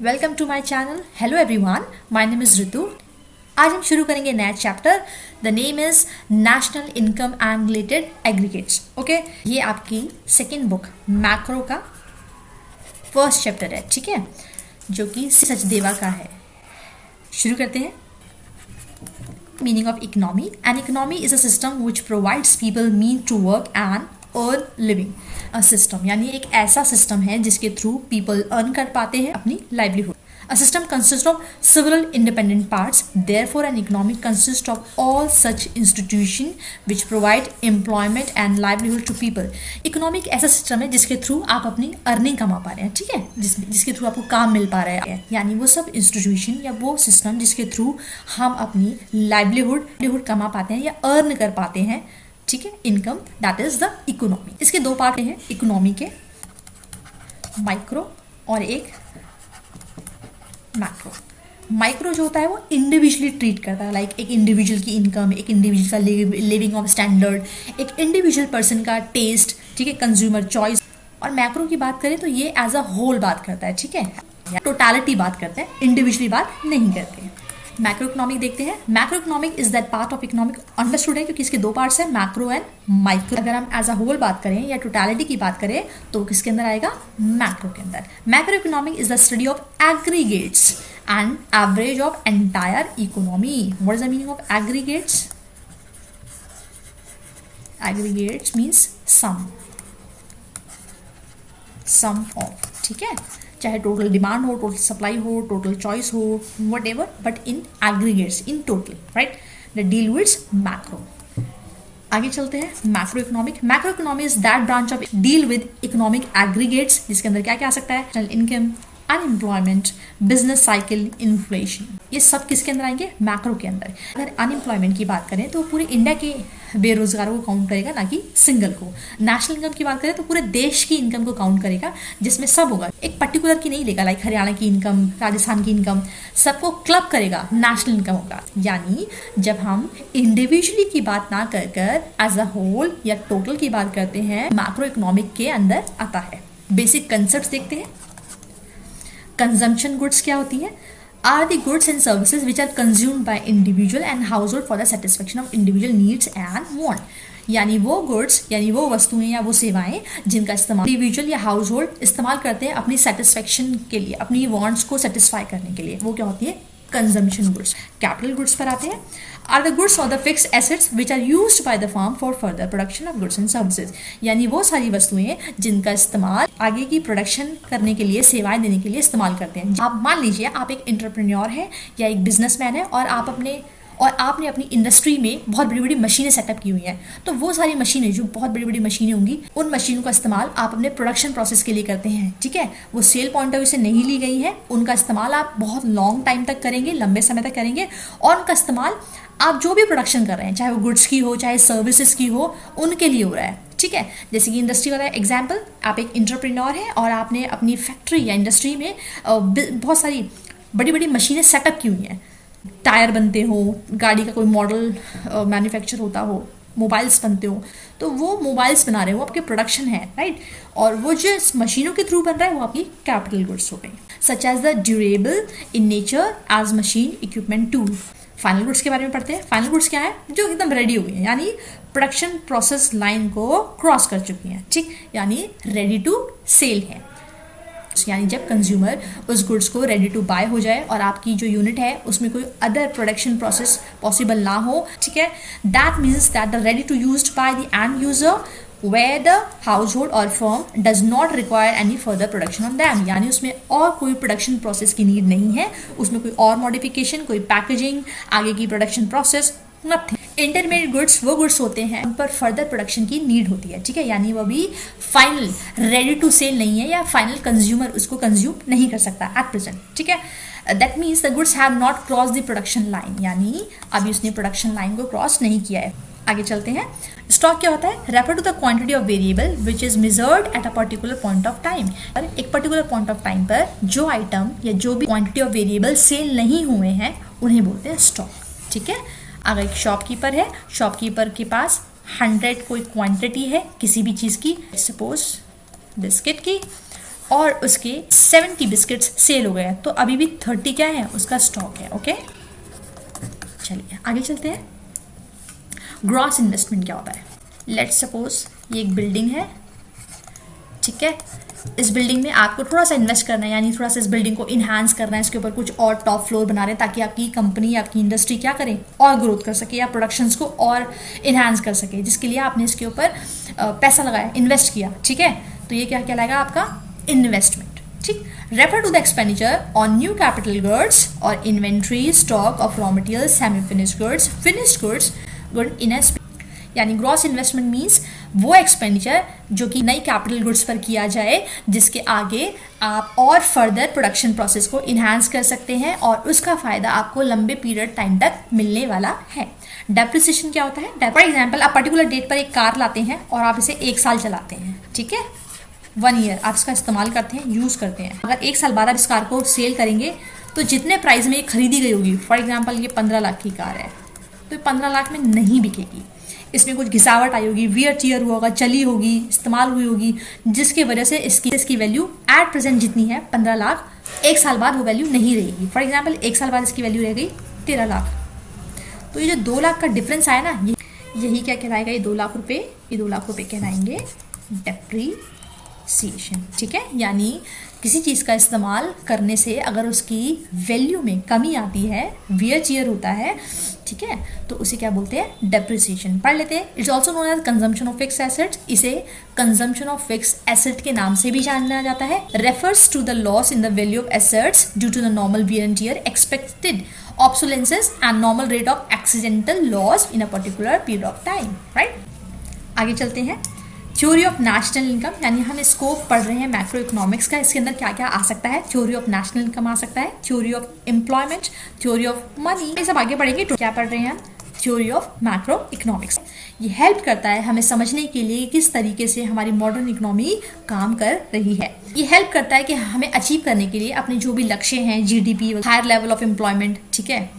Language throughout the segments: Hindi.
Welcome to my channel. Hello everyone, my name is Ritu. आज हम शुरू करेंगे नया chapter. The name is national income and related aggregates. Okay, ये आपकी सेकेंड बुक मैक्रो का फर्स्ट चैप्टर है, ठीक है, जो कि सचदेवा का है। शुरू करते हैं। Meaning of economy. An economy is a system which provides people mean to work and earn living. A system यानी एक ऐसा सिस्टम है जिसके थ्रू पीपल अर्न कर पाते हैं अपनी livelihood. A system consists of several independent parts. Therefore, an economy consists of all such institutions which provide employment and livelihood to people. Economy एक ऐसा सिस्टम है जिसके थ्रू आप अपनी अर्निंग कमा पा रहे हैं, ठीक है, जिसके थ्रू आपको काम मिल पा रहा है। यानी वो सब इंस्टीट्यूशन या वो सिस्टम जिसके थ्रू हम अपनी लाइवलीहुड कमा पाते हैं या अर्न कर पाते हैं, ठीक है, income, that is the economy. इसके दो पार्ट हैं इकोनॉमी के, माइक्रो और एक मैक्रो। माइक्रो जो होता है वो इंडिविजुअली ट्रीट करता है, लाइक एक इंडिविजुअल की इनकम, एक इंडिविजुअल का लिविंग ऑफ स्टैंडर्ड, एक इंडिविजुअल पर्सन का टेस्ट, ठीक है, कंज्यूमर चॉइस। और मैक्रो की बात करें तो ये एज अ होल बात करता है, ठीक है, टोटलिटी बात करते हैं, इंडिविजुअली बात नहीं करते। मैक्रो इकोनॉमिक देखते हैं। Macro economic is that part of economic understood है क्योंकि इसके दो पार्ट्स हैं, मैक्रो एंड माइक्रो। अगर हम एज अ होल बात करें या टोटलिटी की बात करें तो किसके अंदर आएगा? मैक्रो के अंदर। Macro economic is the study of aggregates and average of entire economy. What is the meaning of aggregates? Aggregates means sum of, ठीक है, चाहे टोटल डिमांड हो, टोटल सप्लाई हो, टोटल चॉइस हो, whatever, but in aggregates, in total, right, the deal with macro. आगे चलते हैं। Macro economic. Macro economy is that branch of deal with economic aggregates जिसके अंदर क्या क्या आ सकता है? Income, unemployment, business cycle, inflation, ये सब किसके अंदर आएंगे? मैक्रो के अंदर। अगर अनएम्प्लॉयमेंट की बात करें तो पूरे इंडिया के बेरोजगारों को काउंट करेगा, ना कि सिंगल को। नेशनल इनकम की बात करें तो पूरे देश की इनकम को काउंट करेगा, जिसमें सब होगा, एक पर्टिकुलर की नहीं लेगा, लाइक हरियाणा की इनकम, राजस्थान की इनकम, सबको क्लब करेगा, नेशनल इनकम होगा। यानी जब हम इंडिविजुअली की बात ना कर कर एज अ होल या टोटल की बात करते हैं, मैक्रो इकोनॉमिक के अंदर आता है। बेसिक कंसेप्ट देखते हैं। कंजम्पशन गुड्स क्या होती है? Are the goods and services which are consumed by individual and household for the satisfaction of individual needs and want. यानी वो गुड्स यानी वो वस्तुएं या वो सेवाएं जिनका इस्तेमाल इंडिविजुअल या हाउस होल्ड इस्तेमाल करते हैं अपनी सेटिस्फेक्शन के लिए, अपनी वांट्स को सेटिस्फाई करने के लिए, वो क्या होती है? Consumption goods. कैपिटल गुड्स पर आते हैं। आर द गुड्स और the fixed assets which are used by the firm for further production of goods and services. यानी वो सारी वस्तुएं जिनका इस्तेमाल आगे की प्रोडक्शन करने के लिए, सेवाएं देने के लिए इस्तेमाल करते हैं। आप मान लीजिए आप एक एंटरप्रेन्योर है या एक बिजनेसमैन है और आपने अपनी इंडस्ट्री में बहुत बड़ी बड़ी मशीनें सेटअप की हुई हैं, तो वो सारी मशीनें जो बहुत बड़ी बड़ी मशीनें होंगी, उन मशीनों का इस्तेमाल आप अपने प्रोडक्शन प्रोसेस के लिए करते हैं, ठीक है, वो सेल पॉइंट ऑफ व्यू से नहीं ली गई है, उनका इस्तेमाल आप बहुत लॉन्ग टाइम तक करेंगे, लंबे समय तक करेंगे, और उनका इस्तेमाल आप जो भी प्रोडक्शन कर रहे हैं, चाहे वो गुड्स की हो, चाहे सर्विसेज की हो, उनके लिए हो रहा है, ठीक है। जैसे कि इंडस्ट्री वाला एग्जाम्पल, आप एक एंटरप्रेन्योर है और आपने अपनी फैक्ट्री या इंडस्ट्री में बहुत सारी बड़ी बड़ी मशीनें सेटअप की हुई हैं, टायर बनते हो, गाड़ी का कोई मॉडल मैन्युफैक्चर होता हो, मोबाइल्स बनते हो, तो वो मोबाइल्स बना रहे हो, आपके प्रोडक्शन है, राइट, और वो जो मशीनों के थ्रू बन रहा है वो आपकी कैपिटल गुड्स हो गई, such as the durable in nature as machine, equipment, tool. Final goods के बारे में पढ़ते हैं। फाइनल गुड्स क्या है? जो एकदम रेडी हो गई है, यानी प्रोडक्शन प्रोसेस लाइन को क्रॉस कर चुकी हैं, ठीक, यानी रेडी टू सेल है। यानी जब कंज्यूमर उस गुड्स को रेडी टू बाय हो जाए और आपकी जो यूनिट है उसमें कोई अदर प्रोडक्शन प्रोसेस पॉसिबल ना हो, ठीक है, that means that the ready to used by the end user where the household or firm does not require any further production on them। यानी उसमें और कोई प्रोडक्शन प्रोसेस की नीड नहीं है, उसमें कोई और मॉडिफिकेशन, कोई पैकेजिंग, आगे की production process, nothing. Intermediate goods वो गुड्स होते हैं उन पर फर्दर प्रोडक्शन की नीड होती है, ठीक है, यानी वो भी फाइनल रेडी टू सेल नहीं है या फाइनल कंज्यूमर उसको कंज्यूम नहीं कर सकता एट प्रेजेंट, ठीक है। That means the goods have not cross the production line, यानी अभी उसने प्रोडक्शन लाइन को क्रॉस नहीं किया है। आगे चलते हैं। स्टॉक क्या होता है? Refer to the quantity of variable which is measured at a particular point of time. एक पर्टिकुलर पॉइंट ऑफ टाइम पर जो आइटम या जो भी क्वांटिटी ऑफ वेरिएबल सेल नहीं हुए हैं उन्हें बोलते हैं स्टॉक, ठीक है। अगर एक शॉपकीपर है, शॉपकीपर के पास 100 कोई क्वांटिटी है किसी भी चीज़ की, सपोज बिस्किट की, और उसके 70 बिस्किट्स सेल हो गए, तो अभी भी 30 क्या है उसका स्टॉक है। ओके, चलिए आगे चलते हैं। ग्रॉस इन्वेस्टमेंट क्या होता है? लेट्स सपोज ये एक बिल्डिंग है, ठीक है। इस बिल्डिंग में आपको थोड़ा सा इन्वेस्ट करना है, यानी थोड़ा सा इस बिल्डिंग को इन्हांस करना है, इसके ऊपर कुछ और टॉप फ्लोर बना रहे हैं ताकि आपकी कंपनी, आपकी इंडस्ट्री क्या करे, और ग्रोथ कर सके या प्रोडक्शंस को और इन्हांस कर सके, जिसके लिए आपने इसके ऊपर पैसा लगाया, इन्वेस्ट किया, ठीक है। तो ये क्या कहलाएगा आपका इन्वेस्टमेंट, ठीक। Refer to the expenditure on new capital goods और inventory, stock of raw material, semi finished goods, finished goods good in यानी ग्रॉस इन्वेस्टमेंट मीन्स वो एक्सपेंडिचर जो कि नई कैपिटल गुड्स पर किया जाए, जिसके आगे आप और फर्दर प्रोडक्शन प्रोसेस को इन्हांस कर सकते हैं और उसका फायदा आपको लंबे पीरियड टाइम तक मिलने वाला है। डेप्रिसिएशन क्या होता है? फॉर एग्जाम्पल आप पर्टिकुलर डेट पर एक कार लाते हैं और आप इसे 1 साल चलाते हैं, ठीक है, 1 ईयर आप इसका इस्तेमाल करते हैं, यूज़ करते हैं। अगर 1 साल बाद आप इस कार को सेल करेंगे तो जितने प्राइस में ये खरीदी गई होगी, फॉर एग्जाम्पल ये 15 लाख की कार है, तो 15 लाख में नहीं बिकेगी, इसमें कुछ घिसावट आई होगी, वियर टियर हुआ होगा, चली होगी, इस्तेमाल हुई होगी, जिसकी वजह से इसकी वैल्यू एट प्रेजेंट जितनी है 15 लाख, 1 साल बाद वो वैल्यू नहीं रहेगी। फॉर एग्जाम्पल 1 साल बाद इसकी वैल्यू रह गई 13 लाख। तो ये जो 2 लाख का डिफरेंस आया ना, यही क्या कहलाएगा? ये 2 लाख रुपये, ये 2 लाख रुपये कहलाएंगे डेप्रीसिएशन, ठीक है। यानी किसी चीज़ का इस्तेमाल करने से अगर उसकी वैल्यू में कमी आती है, वियर चियर होता है, ठीक है, तो उसे क्या बोलते हैं? डेप्रिसिएशन। पढ़ लेते हैं। It's also known as consumption of fix assets. इसे कंजम्पशन ऑफ फिक्स एसेट के नाम से भी जाना जाता है। Refers to the loss in the value of assets due to the normal wear and tear, expected obsolescence and normal rate of accidental loss in a particular period of time, right? आगे चलते हैं। थ्योरी ऑफ नेशनल इनकम, यानी हम स्कोप पढ़ रहे हैं मैक्रो इकोनॉमिक्स का, इसके अंदर क्या क्या आ सकता है? थ्योरी ऑफ नेशनल इनकम आ सकता है, theory of employment, theory of money, ये सब आगे पढ़ेंगे। तो क्या पढ़ रहे हैं हम? Theory of macro economics. ये हेल्प करता है हमें समझने के लिए किस तरीके से हमारी मॉडर्न इकोनॉमी काम कर रही है। ये हेल्प करता है कि हमें अचीव करने के लिए अपने जो भी लक्ष्य हैं, GDP, higher level of employment, ठीक है।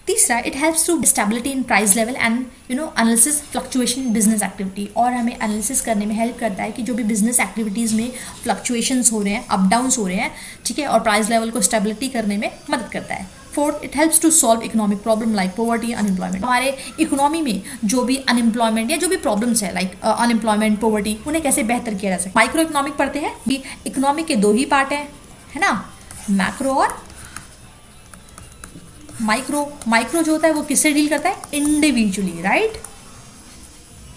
तीसरा, it helps to stability in price level and analysis fluctuation in business activity, और हमें एनालिसिस करने में हेल्प करता है कि जो भी बिजनेस एक्टिविटीज़ में फ्लक्चुएशंस हो रहे हैं, अप डाउन्स हो रहे हैं, ठीक है, और प्राइस लेवल को स्टेबिलिटी करने में मदद करता है। Fourth, it helps to solve economic problem like poverty, unemployment. हमारे इकोनॉमी में जो भी अनएम्प्लॉयमेंट या जो भी प्रॉब्लम्स है लाइक अनएम्प्लॉयमेंट, पॉवर्टी, उन्हें कैसे बेहतर किया जा सकता है। माइक्रो इकोनॉमिक पढ़ते हैं कि इकोनॉमिक के 2 ही पार्ट हैं, है ना, मैक्रो और माइक्रो। माइक्रो जो होता है वो किससे डील करता है? इंडिविजुअली, राइट,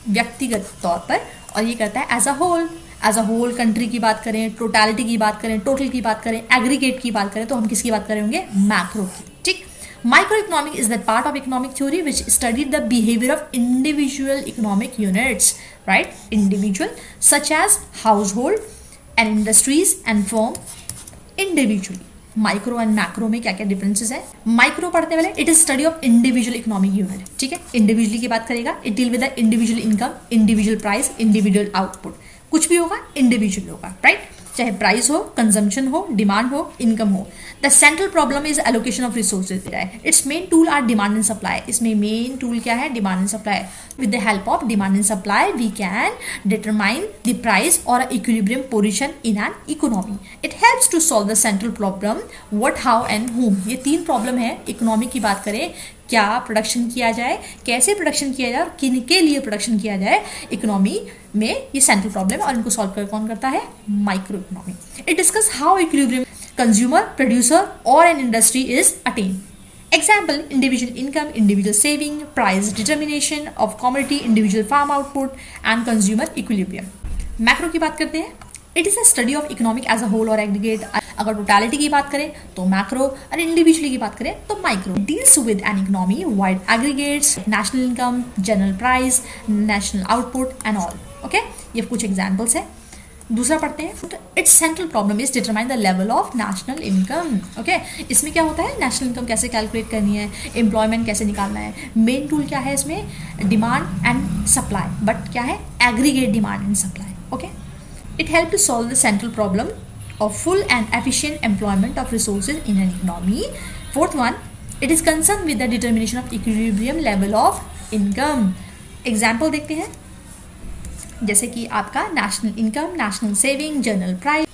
व्यक्तिगत तौर पर, और ये करता है एज अ होल कंट्री की बात करें, टोटलिटी की बात करें, टोटल की बात करें, एग्रीगेट की बात करें, तो हम किसकी बात करेंगे? मैक्रो की, ठीक। Micro economic is that part of economic theory which studied the behaviour of individual economic units, right, individual such as household and industries and firm. Individually micro and macro में क्या क्या डिफरेंसेस है? माइक्रो पढ़ने वाले, it is study of individual economic unit, ठीक है, इंडिविजुअली की बात करेगा। It deal with the individual income, individual price, individual output, कुछ भी होगा इंडिविजुअल होगा, राइट, चाहे प्राइस हो, कंजम्पशन हो, डिमांड हो, इनकम हो। The central problem is allocation of resources. Its main tool are demand and supply. इसमें मेन टूल क्या है? Demand and supply. With the help of demand and supply we can determine the price और equilibrium position in an economy. It helps to solve the central problem what, how and whom। ये 3 प्रॉब्लम है इकोनॉमी की बात करें, क्या प्रोडक्शन किया जाए, कैसे प्रोडक्शन किया जाए और किन के लिए प्रोडक्शन किया जाए। इकोनॉमी में ये सेंट्रल प्रॉब्लम, और इनको सॉल्व कर कौन करता है? Micro economy. It discuss how equilibrium consumer, producer और an industry is attain. Example, individual income, individual saving, price determination of commodity, individual farm output and consumer equilibrium. Macro की बात करते हैं। It is a study of economic as a whole और एग्रीगेट। अगर टोटलिटी की बात करें तो मैक्रो, और इंडिविजुअली की बात करें तो micro. Deals with an economy wide aggregates, national income, general price, national output and all. Okay, ये कुछ एग्जाम्पल्स है। दूसरा पढ़ते हैं। It's central problem is determine the level of national income. Okay, इसमें क्या होता है? नेशनल इनकम कैसे कैलकुलेट करनी है, एम्प्लॉयमेंट कैसे निकालना है। मेन टूल क्या है इसमें? डिमांड एंड सप्लाई, बट क्या है? Aggregate demand and supply. Okay, it help to solve the central problem of full and efficient employment of resources in an economy. Fourth one, it is concerned with the determination of equilibrium level of income. Example देखते हैं, जैसे कि आपका national income, national saving, general price,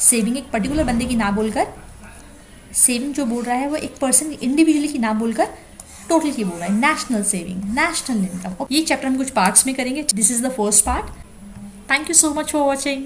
saving एक पर्टिकुलर बंदे की ना बोलकर, सेविंग जो बोल रहा है वो एक पर्सन इंडिविजुअली की ना बोलकर टोटल की बोल रहा है, नेशनल सेविंग, नेशनल इनकम। ये चैप्टर हम कुछ पार्ट्स में करेंगे। This is the first part. Thank you so much for watching.